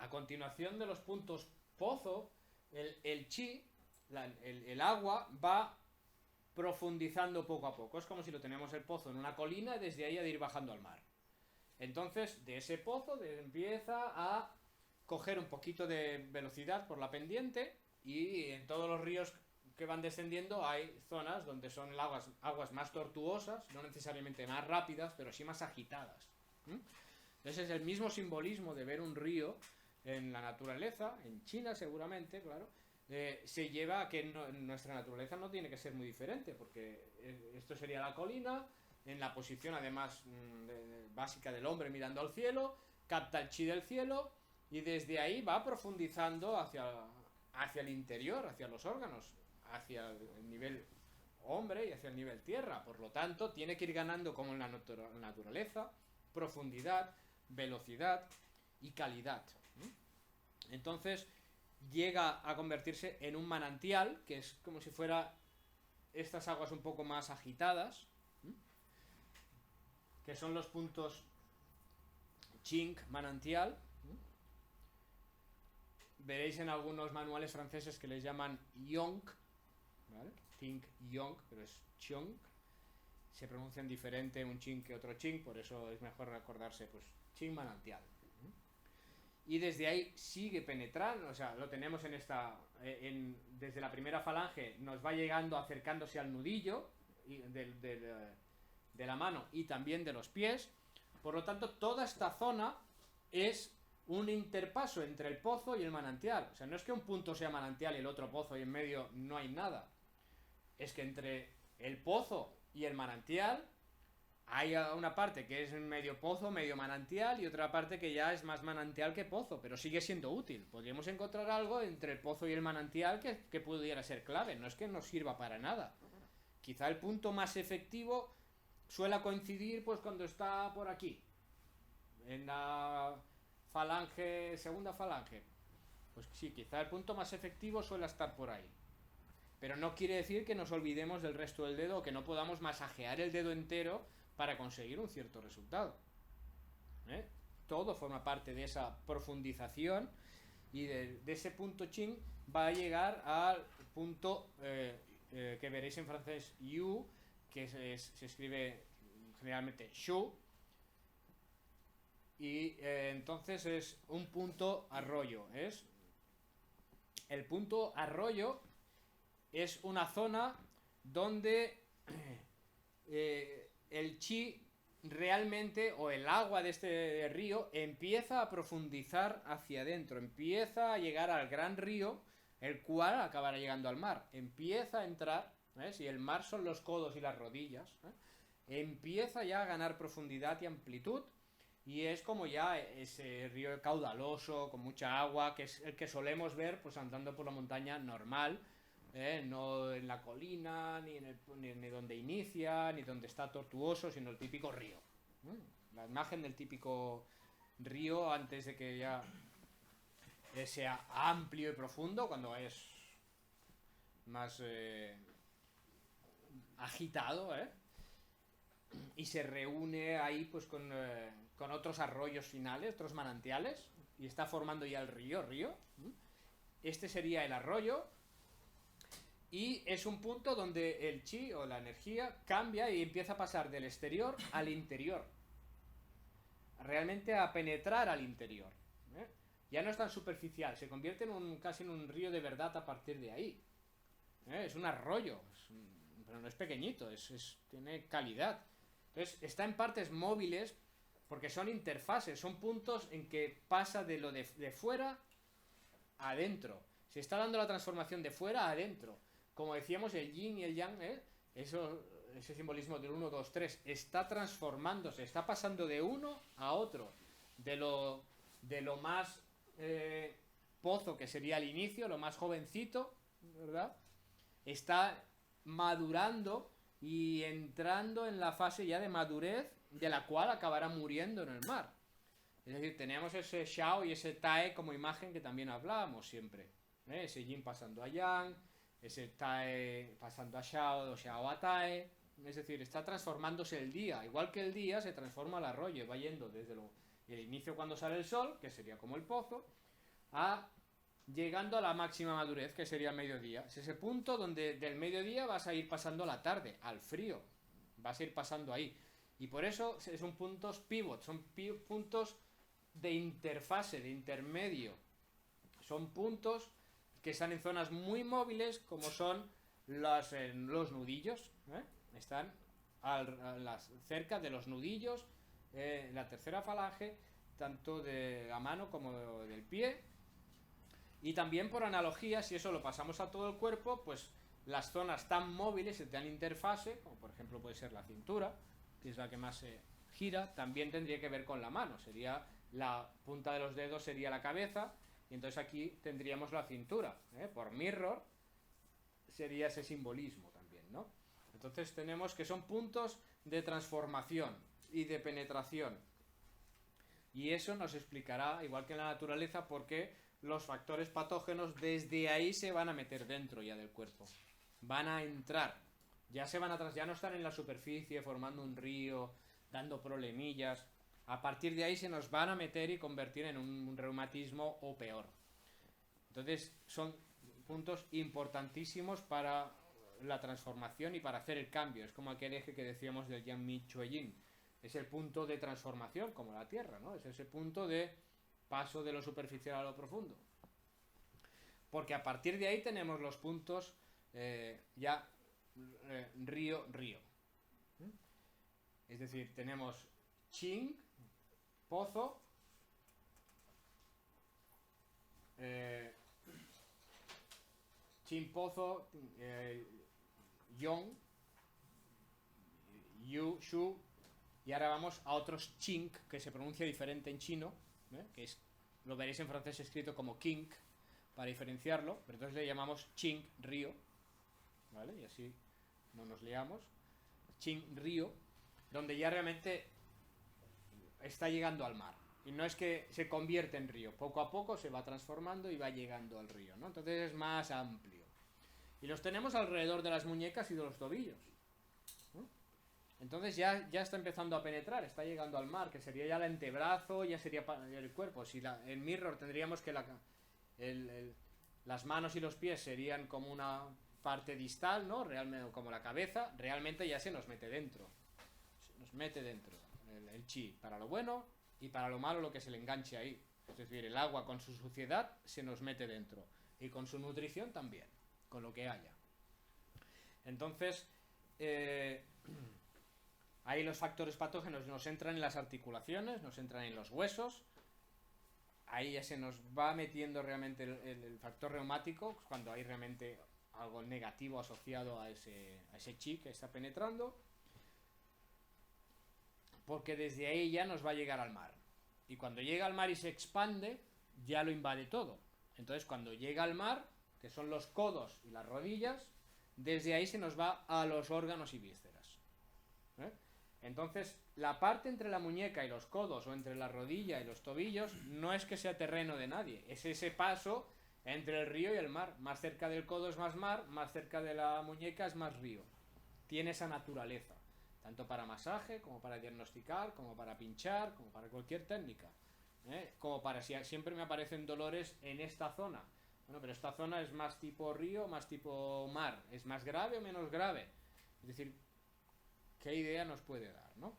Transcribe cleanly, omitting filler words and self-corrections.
A continuación de los puntos pozo, el chi, el agua, va profundizando poco a poco. Es como si lo tenemos el pozo en una colina y desde ahí ha de ir bajando al mar. Entonces, de ese pozo empieza a coger un poquito de velocidad por la pendiente y en todos los ríos que van descendiendo hay zonas donde son aguas más tortuosas, no necesariamente más rápidas, pero sí más agitadas. Ese es el mismo simbolismo de ver un río en la naturaleza, en China seguramente, claro, se lleva a que nuestra naturaleza no tiene que ser muy diferente, porque esto sería la colina, en la posición además básica del hombre mirando al cielo, capta el chi del cielo y desde ahí va profundizando hacia el interior, hacia los órganos, hacia el nivel hombre y hacia el nivel tierra. Por lo tanto, tiene que ir ganando como en la naturaleza profundidad, velocidad y calidad. Entonces llega a convertirse en un manantial, que es como si fuera estas aguas un poco más agitadas, que son los puntos ching, manantial. Veréis en algunos manuales franceses que les llaman yonk, ¿vale? Ting yonk, pero es chong. Se pronuncian diferente un ching que otro ching, por eso es mejor recordarse, pues, ching manantial. Y desde ahí sigue penetrando, o sea, lo tenemos en esta, desde la primera falange nos va llegando, acercándose al nudillo de la mano y también de los pies. Por lo tanto, toda esta zona es un interpaso entre el pozo y el manantial. O sea, no es que un punto sea manantial y el otro pozo y en medio no hay nada. Es que entre el pozo y el manantial hay una parte que es medio pozo, medio manantial y otra parte que ya es más manantial que pozo, pero sigue siendo útil. Podríamos encontrar algo entre el pozo y el manantial que pudiera ser clave. No es que no sirva para nada. Quizá el punto más efectivo suele coincidir pues cuando está por aquí, en la falange, segunda falange. Pues sí, quizá el punto más efectivo suele estar por ahí. Pero no quiere decir que nos olvidemos del resto del dedo o que no podamos masajear el dedo entero para conseguir un cierto resultado. Todo forma parte de esa profundización y de ese punto ching va a llegar al punto que veréis en francés yu, que se escribe generalmente shu, y entonces es un punto arroyo. El punto arroyo es una zona donde el chi realmente, o el agua de este río, empieza a profundizar hacia adentro, empieza a llegar al gran río, el cual acabará llegando al mar, empieza a entrar, si el mar son los codos y las rodillas, empieza ya a ganar profundidad y amplitud, y es como ya ese río caudaloso, con mucha agua, que es el que solemos ver pues andando por la montaña normal, no en la colina, ni donde inicia, ni donde está tortuoso, sino el típico río. La imagen del típico río antes de que ya sea amplio y profundo, cuando es más agitado, y se reúne ahí pues con otros arroyos finales, otros manantiales, y está formando ya el río. Este sería el arroyo, y es un punto donde el chi o la energía cambia y empieza a pasar del exterior al interior, realmente a penetrar al interior. Ya no es tan superficial, se convierte casi en un río de verdad a partir de ahí. Es un arroyo, pero no es pequeñito, tiene calidad. Entonces está en partes móviles porque son interfaces, son puntos en que pasa de lo de fuera a adentro. Se está dando la transformación de fuera a adentro. Como decíamos, el yin y el yang, ese simbolismo del 1, 2, 3, está transformándose, está pasando de uno a otro. De lo más pozo, que sería el inicio, lo más jovencito, ¿verdad? Está madurando y entrando en la fase ya de madurez, de la cual acabará muriendo en el mar. Es decir, tenemos ese Shao y ese Tae como imagen que también hablábamos siempre. Ese Yin pasando a Yang, ese Tae pasando a Shao, o Shao a Tae. Es decir, está transformándose el día. Igual que el día se transforma el arroyo, va yendo desde el inicio cuando sale el sol, que sería como el pozo, a llegando a la máxima madurez, que sería el mediodía. Es ese punto donde del mediodía vas a ir pasando a la tarde, al frío. Vas a ir pasando ahí. Y por eso son puntos pivot, son puntos de interfase, de intermedio. Son puntos que están en zonas muy móviles, como son los nudillos. Están cerca de los nudillos, la tercera falange, tanto de la mano como del pie. Y también por analogía, si eso lo pasamos a todo el cuerpo, pues las zonas tan móviles y tan interfase, como por ejemplo puede ser la cintura, que es la que más se gira, también tendría que ver con la mano. Sería la punta de los dedos, sería la cabeza, y entonces aquí tendríamos la cintura. Por mirror sería ese simbolismo también, ¿no? Entonces tenemos que son puntos de transformación y de penetración. Y eso nos explicará, igual que en la naturaleza, por qué los factores patógenos desde ahí se van a meter dentro ya del cuerpo. Van a entrar. Ya se van atrás, ya no están en la superficie formando un río, dando problemillas. A partir de ahí se nos van a meter y convertir en un reumatismo o peor. Entonces son puntos importantísimos para la transformación y para hacer el cambio. Es como aquel eje que decíamos del Yang Mi Chue Yin. Es el punto de transformación, como la Tierra, ¿no? Es ese punto de paso de lo superficial a lo profundo. Porque a partir de ahí tenemos los puntos río. Es decir, tenemos Qing, pozo, Qing, pozo, Yong, Yu, Shu, y ahora vamos a otros Qing, que se pronuncia diferente en chino, que lo veréis en francés escrito como King, para diferenciarlo, pero entonces le llamamos Qing río, ¿vale? Y así no nos liamos. Qing río, donde ya realmente está llegando al mar. Y no es que se convierte en río, poco a poco se va transformando y va llegando al río, ¿no? Entonces es más amplio. Y los tenemos alrededor de las muñecas y de los tobillos. Entonces ya está empezando a penetrar, está llegando al mar, que sería ya el antebrazo, ya sería el cuerpo. Si el mirror tendríamos que las manos y los pies serían como una parte distal, ¿no? Realmente como la cabeza, realmente ya se nos mete dentro. Se nos mete dentro el chi, para lo bueno y para lo malo lo que se le enganche ahí. Es decir, el agua con su suciedad se nos mete dentro. Y con su nutrición también, con lo que haya. Entonces, ahí los factores patógenos nos entran en las articulaciones, nos entran en los huesos. Ahí ya se nos va metiendo realmente el factor reumático, cuando hay realmente algo negativo asociado a ese chi que está penetrando. Porque desde ahí ya nos va a llegar al mar. Y cuando llega al mar y se expande, ya lo invade todo. Entonces cuando llega al mar, que son los codos y las rodillas, desde ahí se nos va a los órganos y vísceras. Entonces, la parte entre la muñeca y los codos, o entre la rodilla y los tobillos, no es que sea terreno de nadie, es ese paso entre el río y el mar. Más cerca del codo es más mar, más cerca de la muñeca es más río. Tiene esa naturaleza, tanto para masaje, como para diagnosticar, como para pinchar, como para cualquier técnica. Como para si siempre me aparecen dolores en esta zona. Bueno, pero esta zona es más tipo río, más tipo mar. ¿Es más grave o menos grave? Es decir, ¿qué idea nos puede dar, no?